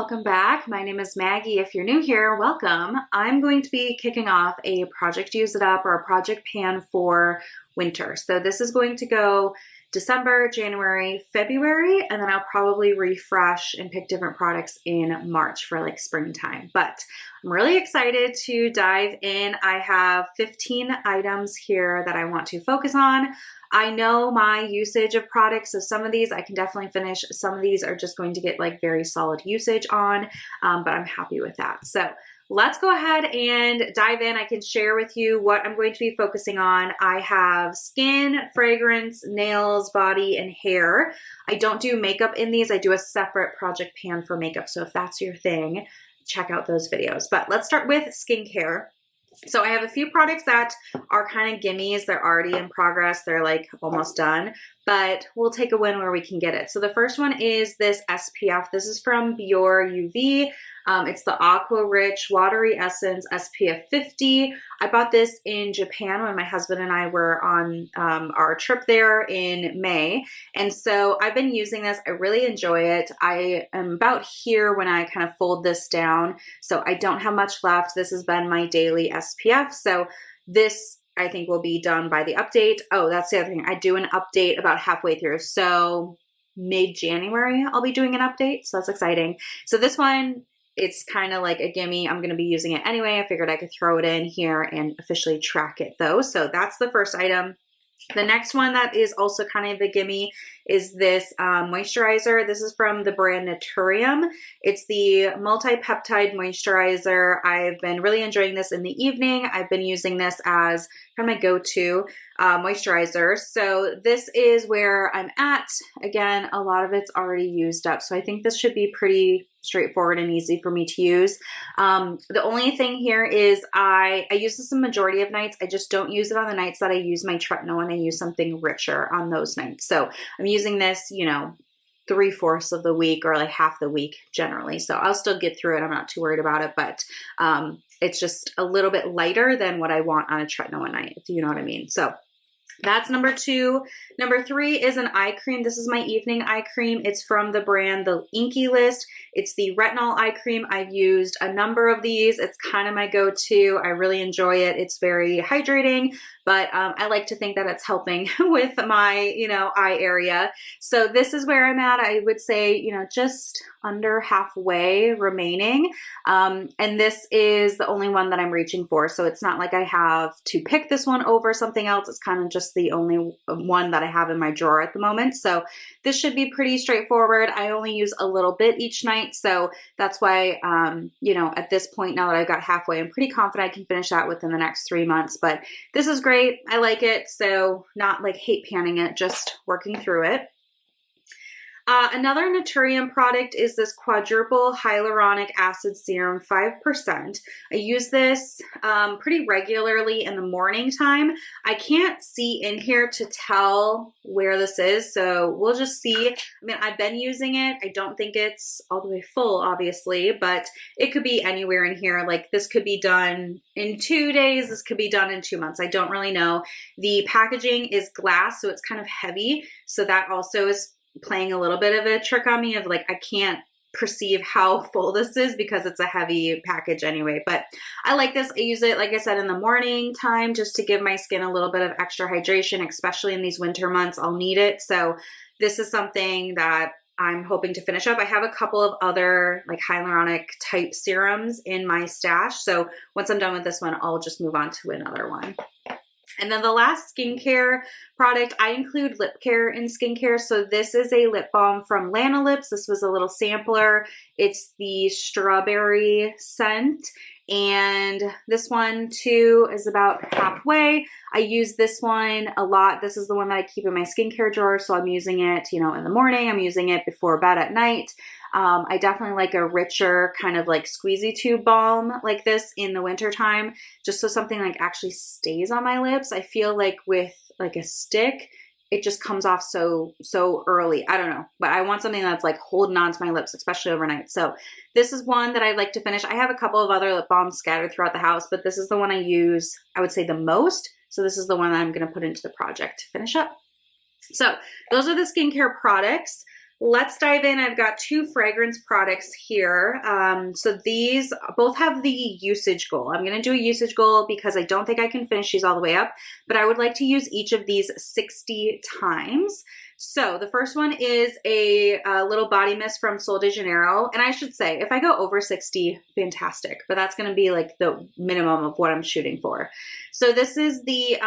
welcome back. My name is Maggie. If you're new here, welcome. I'm going to be kicking off a Project Use It Up or a project pan for winter. So this is going to go December, January, February, and then I'll probably refresh and pick different products in March for like springtime. But I'm really excited to dive in. I have 15 items here that I want to focus on. I know my usage of products, so some of these I can definitely finish. Some of these are just going to get like very solid usage on, but I'm happy with that. So let's go ahead and dive in. I can share with you what I'm going to be focusing on. I have skin, fragrance, nails, body, and hair. I don't do makeup in these. I do a separate project pan for makeup. So if that's your thing, check out those videos. But let's start with skincare. So I have a few products that are kind of gimmies. They're already in progress. They're like almost done, but we'll take a win where we can get it. So the first one is this SPF. This is from Biore UV. It's the Aqua Rich Watery Essence SPF 50. I bought this in Japan when my husband and I were on our trip there in May. And so I've been using this. I really enjoy it. I am about here when I kind of fold this down. So I don't have much left. This has been my daily SPF. So this I think will be done by the update. Oh, that's the other thing. I do an update about halfway through. So mid-January, I'll be doing an update. So that's exciting. So this one, it's kind of like a gimme. I'm going to be using it anyway. I figured I could throw it in here and officially track it though. So that's the first item. The next one that is also kind of a gimme is this moisturizer. This is from the brand Naturium. It's the multi-peptide moisturizer. I've been really enjoying this in the evening. I've been using this as kind of my go-to moisturizer. So this is where I'm at. Again, a lot of it's already used up. So I think this should be pretty straightforward and easy for me to use. The only thing here is I use this a majority of nights. I just don't use it on the nights that I use my tretinoin. I use something richer on those nights. So I'm using this, 3/4 of the week or like half the week generally. So I'll still get through it. I'm not too worried about it, but it's just a little bit lighter than what I want on a tretinoin night, if you know what I mean. So that's number 2. Number 3 is an eye cream. This is my evening eye cream. It's from the brand The Inky List. It's the retinol eye cream. I've used a number of these. It's kind of my go-to. I really enjoy it. It's very hydrating, but I like to think that it's helping with my, eye area. So this is where I'm at. I would say, just under halfway remaining. And this is the only one that I'm reaching for. So it's not like I have to pick this one over something else. It's kind of just the only one that I have in my drawer at the moment. So this should be pretty straightforward. I only use a little bit each night. So that's why, at this point, now that I've got halfway, I'm pretty confident I can finish that within the next 3 months. But this is great. I like it. So not like hate panning it, just working through it. Another Naturium product is this quadruple hyaluronic acid serum 5%. I use this pretty regularly in the morning time. I can't see in here to tell where this is, so we'll just see. I mean, I've been using it. I don't think it's all the way full, obviously, but it could be anywhere in here. Like this could be done in 2 days. This could be done in 2 months. I don't really know. The packaging is glass, so it's kind of heavy. So that also is playing a little bit of a trick on me of like, I can't perceive how full this is because it's a heavy package anyway. But I like this. I use it, like I said, in the morning time just to give my skin a little bit of extra hydration, especially in these winter months. I'll need it. So this is something that I'm hoping to finish up. I have a couple of other like hyaluronic type serums in my stash. So once I'm done with this one, I'll just move on to another one. And then the last skincare product, I include lip care in skincare. So this is a lip balm from Lana Lips. This was a little sampler. It's the strawberry scent. And this one too is about halfway. I use this one a lot. This is the one that I keep in my skincare drawer. So I'm using it, in the morning. I'm using it before bed at night. I definitely like a richer kind of like squeezy tube balm like this in the winter time, just so something like actually stays on my lips. I feel like with like a stick, it just comes off so early. I don't know, but I want something that's like holding on to my lips, especially overnight. So this is one that I'd like to finish. I have a couple of other lip balms scattered throughout the house, but this is the one I use, I would say, the most. So this is the one that I'm going to put into the project to finish up. So those are the skincare products. let's dive in. I've got 2 fragrance products here. So these both have the usage goal. I'm going to do a usage goal because I don't think I can finish these all the way up, but I would like to use each of these 60 times. So the first one is a little body mist from Sol de Janeiro. And I should say, if I go over 60, fantastic. But that's going to be like the minimum of what I'm shooting for. So this is the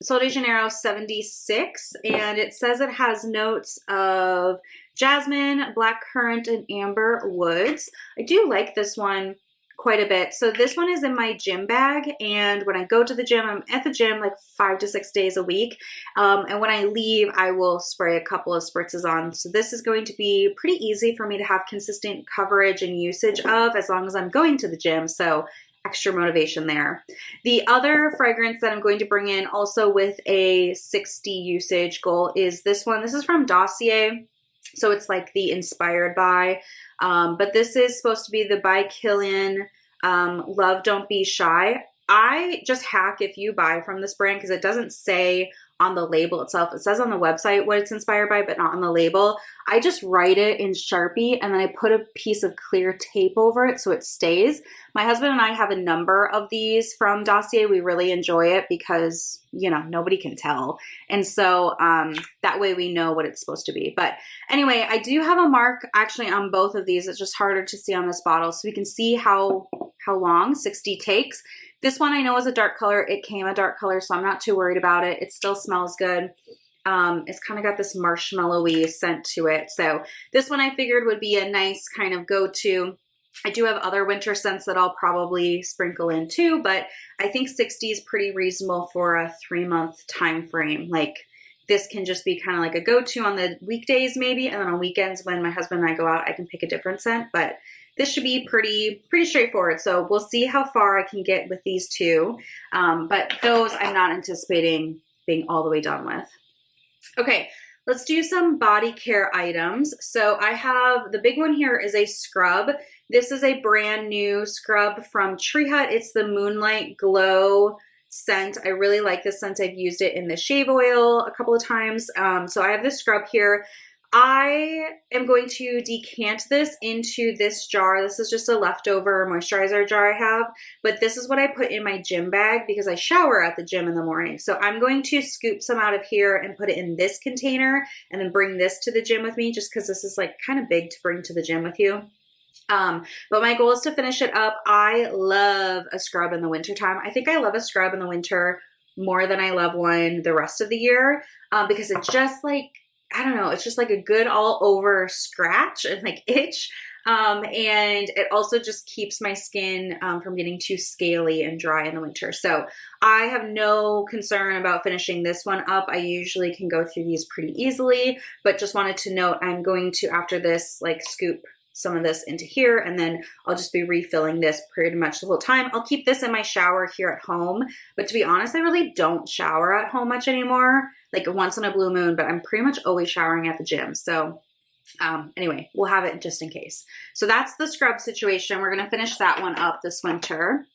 Sol de Janeiro 76. And it says it has notes of jasmine, blackcurrant, and amber woods. I do like this one quite a bit. So this one is in my gym bag, and when I go to the gym, I'm at the gym like 5 to 6 days a week, and when I leave, I will spray a couple of spritzes on. So this is going to be pretty easy for me to have consistent coverage and usage of as long as I'm going to the gym, so extra motivation there. The other fragrance that I'm going to bring in also with a 60 usage goal is this one. This is from Dossier. So it's like the inspired by, but this is supposed to be the by Killian Love Don't Be Shy. I just hack if you buy from this brand because it doesn't say on the label itself. It says on the website what it's inspired by, but not on the label. I just write it in Sharpie and then I put a piece of clear tape over it so it stays. My husband and I have a number of these from Dossier. We really enjoy it because, you know, nobody can tell. And so that way we know what it's supposed to be. But anyway, I do have a mark actually on both of these. It's just harder to see on this bottle. So we can see how long 60 takes. This one I know is a dark color. It came a dark color, so I'm not too worried about it. It still smells good. It's kind of got this marshmallowy scent to it. So this one I figured would be a nice kind of go-to. I do have other winter scents that I'll probably sprinkle in too, but I think 60 is pretty reasonable for a 3-month time frame. Like this can just be kind of like a go-to on the weekdays maybe, and then on weekends when my husband and I go out, I can pick a different scent, but this should be pretty straightforward. So we'll see how far I can get with these 2. But those I'm not anticipating being all the way done with. Okay, let's do some body care items. So I have, the big one here is a scrub. This is a brand new scrub from Tree Hut. It's the Moonlight Glow scent. I really like this scent. I've used it in the shave oil a couple of times. So I have this scrub here. I am going to decant this into this jar. This is just a leftover moisturizer jar I have, but this is what I put in my gym bag because I shower at the gym in the morning. So I'm going to scoop some out of here and put it in this container and then bring this to the gym with me just because this is like kind of big to bring to the gym with you. But my goal is to finish it up. I love a scrub in the wintertime. I think I love a scrub in the winter more than I love one the rest of the year because it's just like, I don't know, it's just like a good all over scratch and like itch. And it also just keeps my skin from getting too scaly and dry in the winter. So I have no concern about finishing this one up. I usually can go through these pretty easily, but just wanted to note I'm going to, after this, like scoop some of this into here, and then I'll just be refilling this pretty much the whole time. I'll keep this in my shower here at home, but to be honest, I really don't shower at home much anymore, like once in a blue moon, but I'm pretty much always showering at the gym. So anyway, we'll have it just in case. So that's the scrub situation. We're going to finish that one up this winter.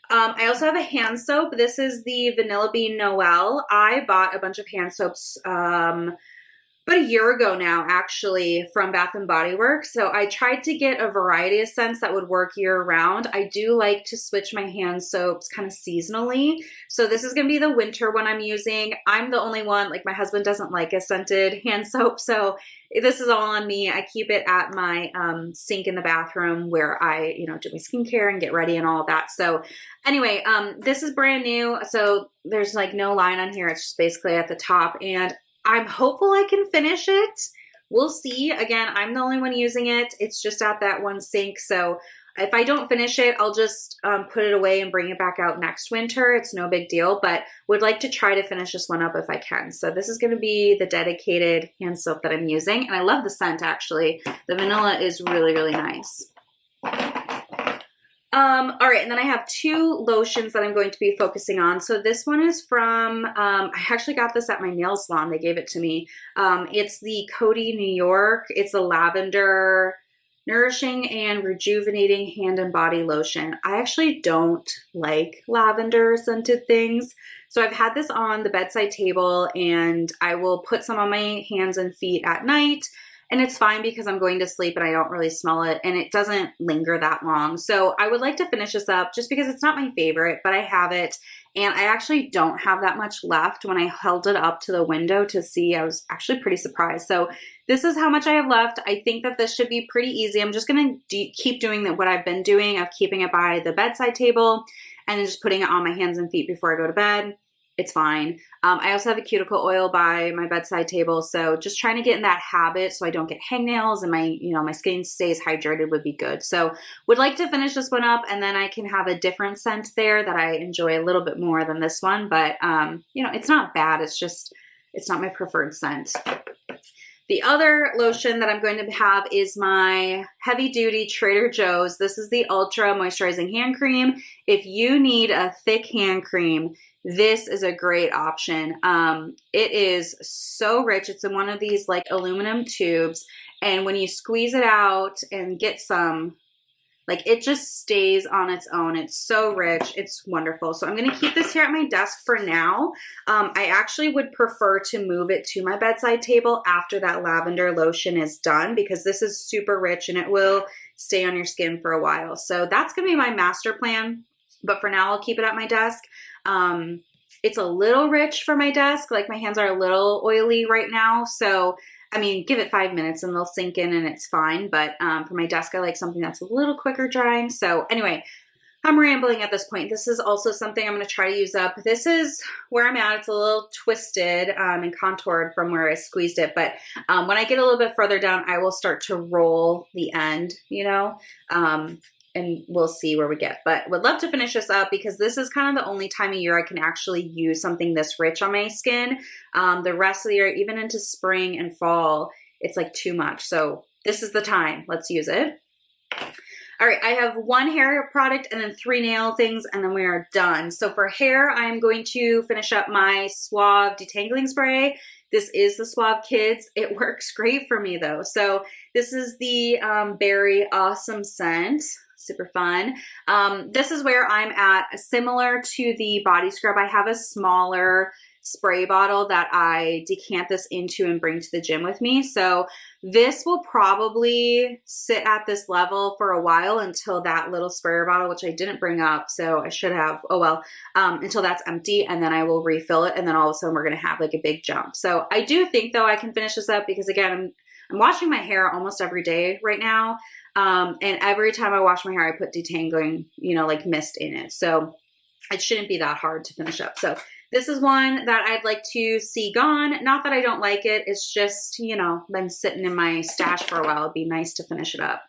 I also have a hand soap. This is the Vanilla Bean Noel. I bought a bunch of hand soaps about a year ago now, actually, from Bath & Body Works. So I tried to get a variety of scents that would work year round. I do like to switch my hand soaps kind of seasonally. So this is going to be the winter one I'm using. I'm the only one, like my husband doesn't like a scented hand soap. So this is all on me. I keep it at my sink in the bathroom where I, do my skincare and get ready and all of that. So anyway, this is brand new. So there's like no line on here. It's just basically at the top, and I'm hopeful I can finish it. We'll see. Again, I'm the only one using it. It's just at that one sink. So if I don't finish it, I'll just put it away and bring it back out next winter. It's no big deal, but would like to try to finish this one up if I can. So this is going to be the dedicated hand soap that I'm using. And I love the scent, actually. The vanilla is really, really nice. All right, and then I have 2 lotions that I'm going to be focusing on. So this one is from, I actually got this at my nail salon. They gave it to me. It's the Coty New York. It's a lavender, nourishing and rejuvenating hand and body lotion. I actually don't like lavender scented things. So I've had this on the bedside table, and I will put some on my hands and feet at night. and it's fine because I'm going to sleep and I don't really smell it and it doesn't linger that long. So I would like to finish this up just because it's not my favorite, but I have it. And I actually don't have that much left. When I held it up to the window to see, I was actually pretty surprised. So this is how much I have left. I think that this should be pretty easy. I'm just going to keep doing what I've been doing of keeping it by the bedside table and then just putting it on my hands and feet before I go to bed. It's fine. I also have a cuticle oil by my bedside table. So just trying to get in that habit so I don't get hangnails and my skin stays hydrated would be good. So would like to finish this one up and then I can have a different scent there that I enjoy a little bit more than this one. But, it's not bad. It's just, it's not my preferred scent. The other lotion that I'm going to have is my heavy duty Trader Joe's. This is the Ultra Moisturizing Hand Cream. If you need a thick hand cream, this is a great option. It is so rich. It's in one of these like aluminum tubes. And when you squeeze it out and get some, like it just stays on its own. It's so rich. It's wonderful. So I'm going to keep this here at my desk for now. I actually would prefer to move it to my bedside table after that lavender lotion is done because this is super rich and it will stay on your skin for a while. So that's going to be my master plan. But for now, I'll keep it at my desk. It's a little rich for my desk. Like my hands are a little oily right now. So, give it 5 minutes and they'll sink in and it's fine. But for my desk, I like something that's a little quicker drying. So anyway, I'm rambling at this point. This is also something I'm going to try to use up. This is where I'm at. It's a little twisted and contoured from where I squeezed it. But when I get a little bit further down, I will start to roll the end, and we'll see where we get. But would love to finish this up because this is kind of the only time of year I can actually use something this rich on my skin. The rest of the year, even into spring and fall, it's like too much. So this is the time. Let's use it. All right, I have one hair product and then 3 nail things, and then we are done. So for hair, I'm going to finish up my Suave Detangling Spray. This is the Suave Kids. It works great for me though. So this is the Berry Awesome scent. Super fun. This is where I'm at. Similar to the body scrub, I have a smaller spray bottle that I decant this into and bring to the gym with me. So this will probably sit at this level for a while until that little sprayer bottle, which I didn't bring up, so I should have, until that's empty, and then I will refill it, and then all of a sudden we're going to have like a big jump. So I do think though I can finish this up because again, I'm washing my hair almost every day right now. And every time I wash my hair, I put detangling, like mist in it. So it shouldn't be that hard to finish up. So this is one that I'd like to see gone. Not that I don't like it. It's just, been sitting in my stash for a while. It'd be nice to finish it up.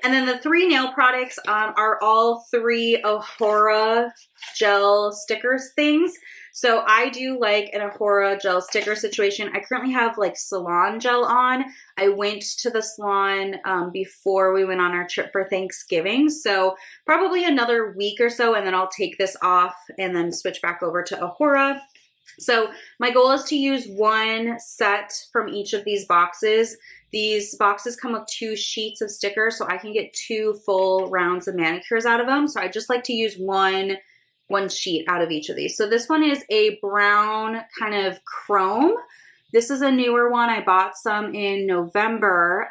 And then the 3 nail products are all 3 Ahura gel stickers things. So I do like an Ahura gel sticker situation. I currently have like salon gel on. I went to the salon before we went on our trip for Thanksgiving. So probably another week or so, and then I'll take this off and then switch back over to Ahura. So my goal is to use 1 set from each of these boxes. These boxes come with 2 sheets of stickers, so I can get 2 full rounds of manicures out of them. So I just like to use one sheet out of each of these. So this one is a brown kind of chrome. This is a newer one. I bought some in November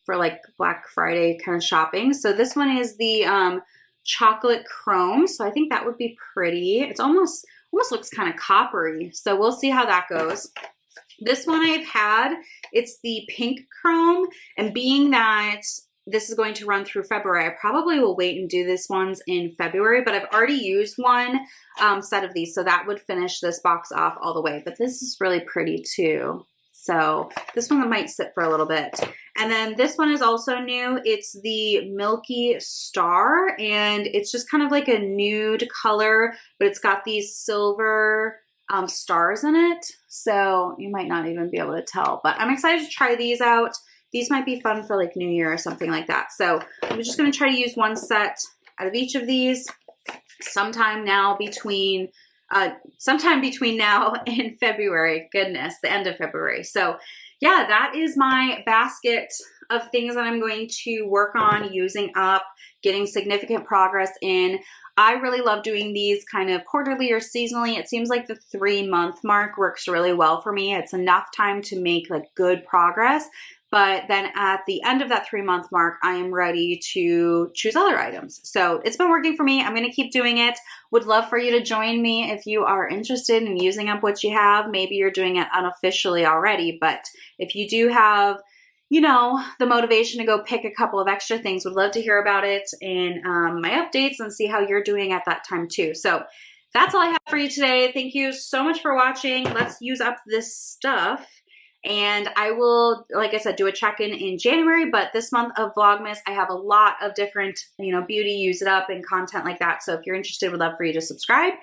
for like Black Friday kind of shopping. So this one is the chocolate chrome. So I think that would be pretty. It's almost looks kind of coppery. So we'll see how that goes. This one I've had, it's the pink chrome, and being that this is going to run through February, I probably will wait and do this ones in February, but I've already used one set of these, so that would finish this box off all the way. But this is really pretty too. So this one might sit for a little bit. And then this one is also new. It's the Milky Star, and it's just kind of like a nude color, but it's got these silver stars in it. So you might not even be able to tell, but I'm excited to try these out. These might be fun for like New Year or something like that. So I'm just going to try to use 1 set out of each of these sometime between now and February. Goodness, the end of February. So yeah, that is my basket of things that I'm going to work on using up, getting significant progress in. I really love doing these kind of quarterly or seasonally. It seems like the 3-month mark works really well for me. It's enough time to make like good progress, But then at the end of that 3-month mark, I am ready to choose other items. So it's been working for me. I'm going to keep doing it. Would love for you to join me if you are interested in using up what you have. Maybe you're doing it unofficially already, but if you do have, you know, the motivation to go pick a couple of extra things, would love to hear about it in my updates and see how you're doing at that time too. So that's all I have for you today. Thank you so much for watching. Let's use up this stuff. And I will, like I said, do a check-in in January, but this month of Vlogmas, I have a lot of different, you know, beauty, use it up and content like that. So if you're interested, would love for you to subscribe.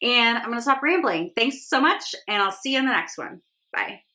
And I'm going to stop rambling. Thanks so much, and I'll see you in the next one. Bye.